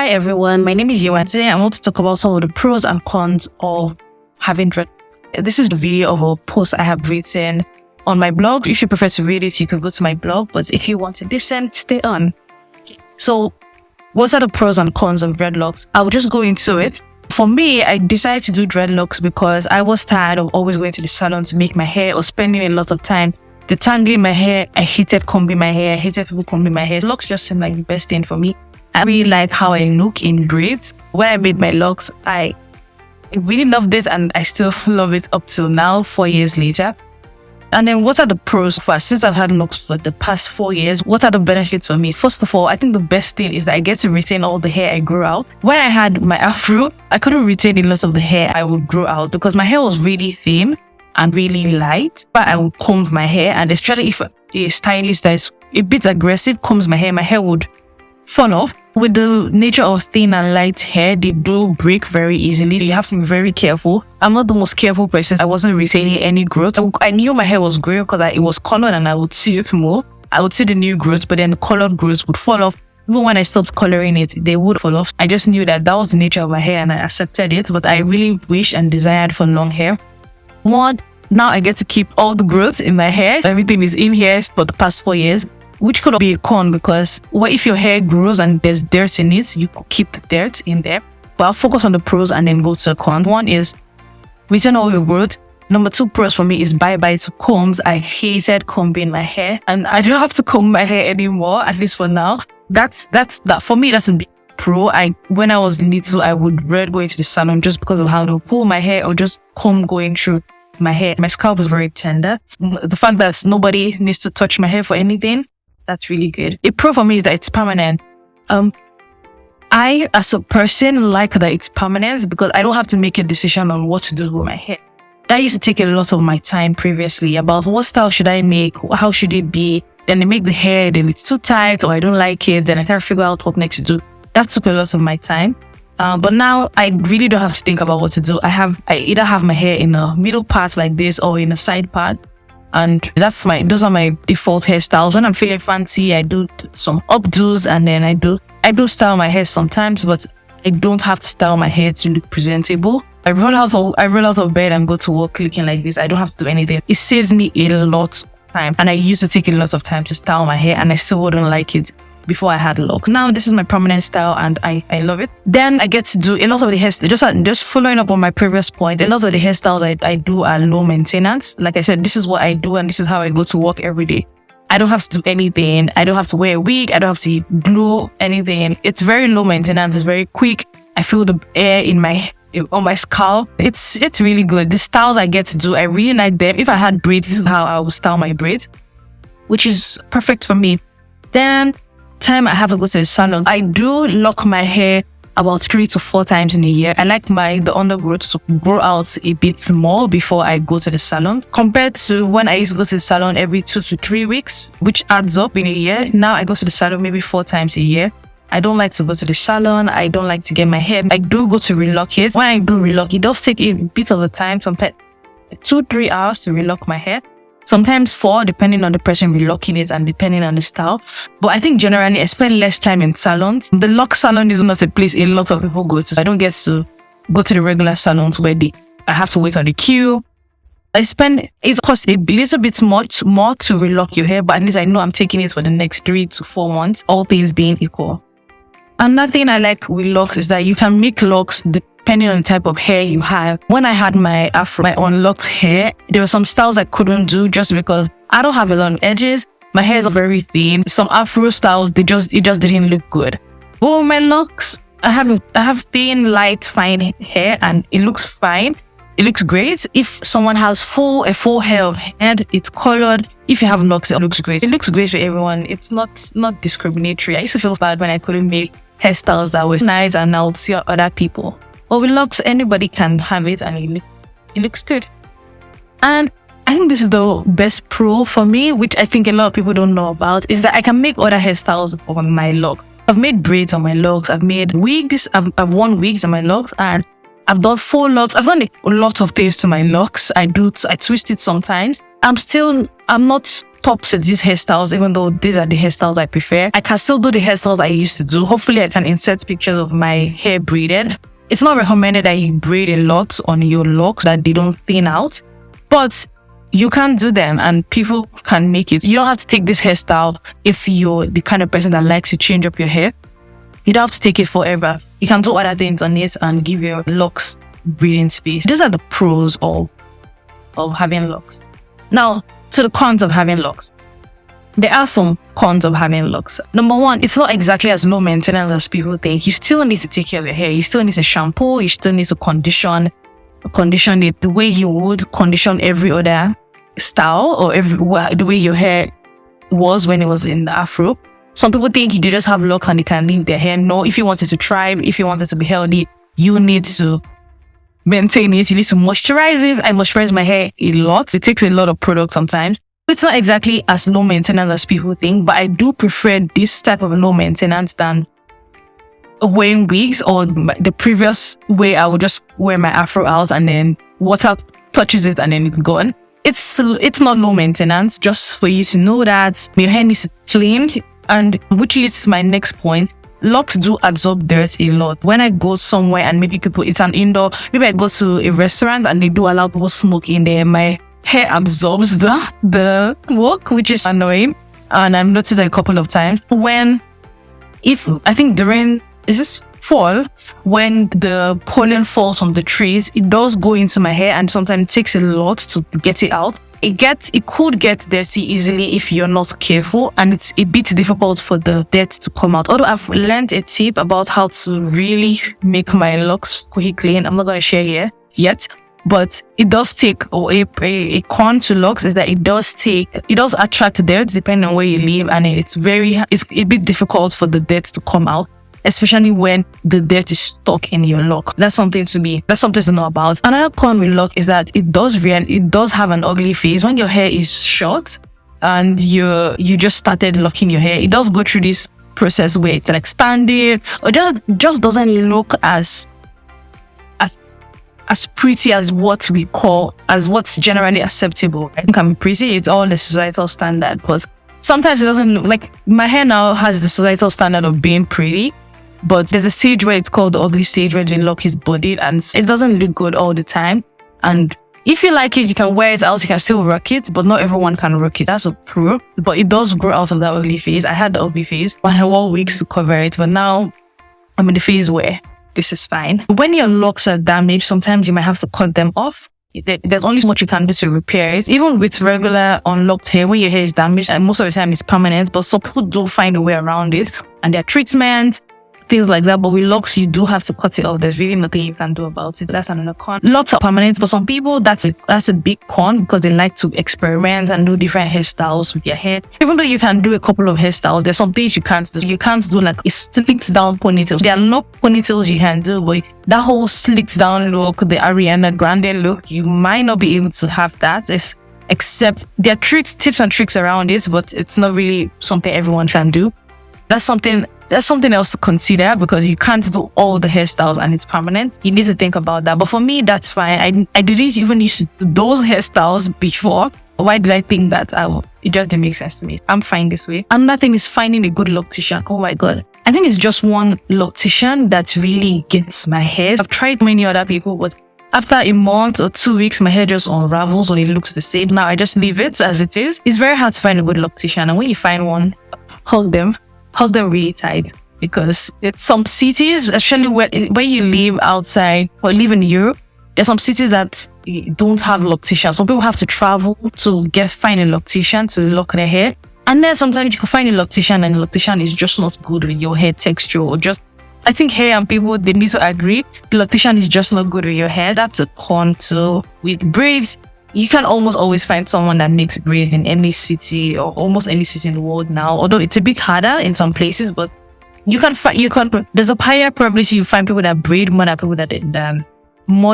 Hi everyone, my name is Yohan. Today I want to talk about some of the pros and cons of having dread. This is the video of a post I have written on my blog. If you prefer to read it, you can go to my blog, but if you want to listen, stay on. So, what are the pros and cons of dreadlocks? I'll just go into it. For me, I decided to do dreadlocks because I was tired of always going to the salon to make my hair or spending a lot of time detangling my hair. I hated combing my hair. I hated people combing my hair. Locks just seemed like the best thing for me. I really like how I look in braids. When I made my locks, I really loved it and I still love it up till now, 4 years later. And then what are the pros since I've had locks for the past 4 years? What are the benefits for me? First of all, I think the best thing is that I get to retain all the hair I grew out. When I had my afro, I couldn't retain a lot of the hair I would grow out because my hair was really thin and really light. But I would comb my hair, and especially if a stylist that is a bit aggressive combs my hair would fall off. With the nature of thin and light hair, they do break very easily. So you have to be very careful. I'm not the most careful person. I wasn't retaining any growth. I knew my hair was growing because it was colored and I would see it more. I would see the new growth, but then the colored growth would fall off. Even when I stopped coloring it, they would fall off. I just knew that was the nature of my hair and I accepted it. But I really wish and desired for long hair. Now I get to keep all the growth in my hair. Everything is in here for the past 4 years. Which could be a con because what if your hair grows and there's dirt in it, you could keep the dirt in there. But I'll focus on the pros and then go to the cons. One is retain all your growth. Number 2 pros for me is bye-bye to combs. I hated combing my hair and I don't have to comb my hair anymore, at least for now. That's that. For me, that's a big pro. When I was little, I would dread going to the salon just because of how to pull my hair or just comb going through my hair. My scalp was very tender. The fact that nobody needs to touch my hair for anything, that's really good. A pro for me is that it's permanent. I, as a person, like that it's permanent because I don't have to make a decision on what to do with my hair. That used to take a lot of my time previously about what style should I make, how should it be. Then I make the hair, then it's too tight or I don't like it, then I can't figure out what next to do. That took a lot of my time. But now I really don't have to think about what to do. I either have my hair in a middle part like this or in a side part. And those are my default hairstyles. When I'm feeling fancy, I do some updos and then I do style my hair sometimes, but I don't have to style my hair to look presentable. I roll out of bed and go to work looking like this. I don't have to do anything. It saves me a lot of time, and I used to take a lot of time to style my hair and I still wouldn't like it before I had locks. Now this is my permanent style and I love it. Then I get to do a lot of the hairstyles. Just following up on my previous point, a lot of the hairstyles I do are low maintenance. Like I said, this is what I do and this is how I go to work every day. I don't have to do anything. I don't have to wear a wig. I don't have to glue anything. It's very low maintenance. It's very quick. I feel the air on my scalp. It's really good. The styles I get to do, I really like them. If I had braids, this is how I would style my braids, which is perfect for me. Then time I have to go to the salon, I do lock my hair about 3 to 4 times in a year. I like the undergrowth to grow out a bit more before I go to the salon compared to when I used to go to the salon every 2 to 3 weeks, which adds up in a year. Now I go to the salon maybe 4 times a year. I don't like to go to the salon. I don't like to get my hair. I do go to relock it. When I do relock, it does take a bit of a time, sometimes 2-3 hours to relock my hair. Sometimes 4, depending on the person relocking it and depending on the style. But I think generally I spend less time in salons. The Locs salon is not a place a lot of people go to. I don't get to go to the regular salons where I have to wait on the queue. It costs a little bit much more to relock your hair, but at least I know I'm taking it for the next 3 to 4 months, all things being equal. Another thing I like with locks is that you can make locks depending on the type of hair you have. When I had my afro, my unlocked hair, there were some styles I couldn't do just because I don't have a lot of edges. My hair is very thin. Some afro styles, it just didn't look good. But with my locks, I have thin, light, fine hair and it looks fine. It looks great. If someone has a full hair of head, it's colored. If you have locks, it looks great. It looks great for everyone. It's not discriminatory. I used to feel bad when I couldn't make hairstyles that were nice and I would see other people. But with locks, anybody can have it and it looks good. And I think this is the best pro for me, which I think a lot of people don't know about, is that I can make other hairstyles on my locks. I've made braids on my locks. I've made wigs. I've worn wigs on my locks and I've done full locks. I've done a lot of things to my locks. I twist it sometimes. I'm not stop to these hairstyles, even though these are the hairstyles I prefer. I can still do the hairstyles I used to do. Hopefully I can insert pictures of my hair braided. It's not recommended that you braid a lot on your locks, that they don't thin out, but you can do them and people can make it. You don't have to take this hairstyle if you're the kind of person that likes to change up your hair. You don't have to take it forever. You can do other things on it and give your locks breathing space. These are the pros of having locks. Now, to the cons of having locks. There are some cons of having locks. Number one, it's not exactly as low maintenance as people think. You still need to take care of your hair. You still need to shampoo. You still need to condition it the way you would condition every other style or the way your hair was when it was in the afro. Some people think you just have locks and they can leave their hair. No, if you want it to thrive, if you want it to be healthy, you need to maintain it. You need to moisturize it. I moisturize my hair a lot. It takes a lot of product sometimes. It's not exactly as low maintenance as people think, but I do prefer this type of low maintenance than wearing wigs, or the previous way I would just wear my afro out and then water touches it and then it's gone. It's not low maintenance. Just for you to know that your hair needs to clean, and which leads to my next point. Locks do absorb dirt a lot. When I go somewhere and maybe it's an indoor, maybe I go to a restaurant and they do allow people smoke in there, my hair absorbs the smoke, which is annoying. And I've noticed it a couple of times. I think during fall, when the pollen falls from the trees, it does go into my hair and sometimes it takes a lot to get it out. It could get dirty easily if you're not careful, and it's a bit difficult for the dirt to come out. Although I've learned a tip about how to really make my locks squeaky clean. I'm not going to share here yet, but it does take, or a con to locks is that it does attract dirt depending on where you live, and it's a bit difficult for the dirt to come out, especially when the dirt is stuck in your lock. That's something to know about. Another con with lock is that it does have an ugly face. When your hair is short and you just started locking your hair, it does go through this process where it's like standing, or just doesn't look as pretty as what's generally acceptable. I think I'm pretty. It's all the societal standard, but sometimes it doesn't look like my hair now has the societal standard of being pretty. But there's a stage where it's called the ugly stage, where the lock is bodied and it doesn't look good all the time. And if you like it, you can wear it out, you can still rock it, but not everyone can rock it. That's a pro. But it does grow out of that ugly phase. I had the ugly phase, but I wore wigs to cover it. But now I'm in the phase where this is fine. When your locks are damaged, sometimes you might have to cut them off. There's only so much you can do to repair it. Even with regular unlocked hair, when your hair is damaged, and most of the time it's permanent, but some people do find a way around it, and there are treatments, things like that. But with locks, you do have to cut it off. There's really nothing you can do about it. That's another con. Locks are permanent, but some people, that's a big con, because they like to experiment and do different hairstyles with their hair. Even though you can do a couple of hairstyles, there's some things you can't do. You can't do like a slicked down ponytail. There are no ponytails you can do, but that whole slicked down look, the Ariana Grande look, you might not be able to have that. Except there are tips and tricks around it, but it's not really something everyone can do. That's something else to consider, because you can't do all the hairstyles and it's permanent. You need to think about that. But for me, that's fine. I didn't even used to do those hairstyles before. Why did I think that? It just didn't make sense to me. I'm fine this way. Another thing is finding a good loctician. Oh my God. I think it's just one loctician that really gets my hair. I've tried many other people, but after a month or 2 weeks, my hair just unravels or it looks the same. Now I just leave it as it is. It's very hard to find a good loctician. And when you find one, hug them really tight, because it's some cities, especially where you live outside or live in Europe, there's some cities that don't have locticians. Some people have to travel to find a loctician to lock their hair. And then sometimes you can find a loctician and the loctician is just not good with your hair texture, or I think hair and people, they need to agree. The loctician is just not good with your hair. That's a con too. With braids, you can almost always find someone that makes braids in any city, or almost any city in the world now. Although it's a bit harder in some places, but there's a higher probability you find people that braid more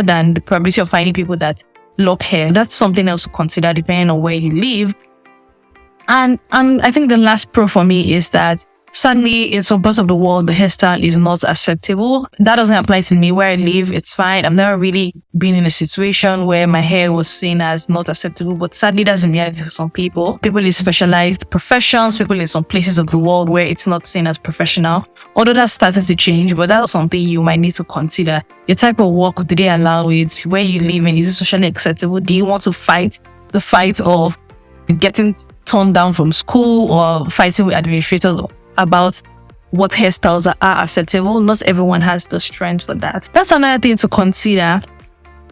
than the probability of finding people that lock hair. That's something else to consider depending on where you live. And I think the last pro for me is that Sadly, in some parts of the world, the hairstyle is not acceptable. That doesn't apply to me. Where I live, it's fine. I've never really been in a situation where my hair was seen as not acceptable, but sadly, that's the reality for some people. People in specialized professions, people in some places of the world where it's not seen as professional. Although that's started to change, but that's something you might need to consider. Your type of work, do they allow it? Where you live in, is it socially acceptable? Do you want to fight the fight of getting turned down from school or fighting with administrators about what hairstyles are acceptable? Not everyone has the strength for that. That's another thing to consider.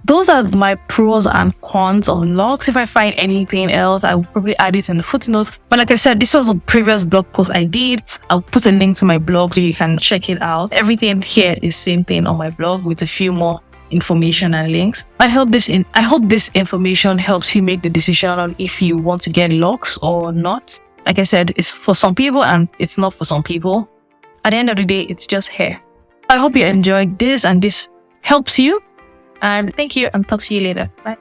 Those are my pros and cons of locks. If I find anything else, I will probably add it in the footnotes. But like I said, this was a previous blog post I did. I'll put a link to my blog so you can check it out. Everything here is same thing on my blog with a few more information and links. I hope this information helps you make the decision on if you want to get locks or not. Like I said, it's for some people and it's not for some people. At the end of the day, it's just hair. I hope you enjoyed this and this helps you. And thank you and talk to you later. Bye.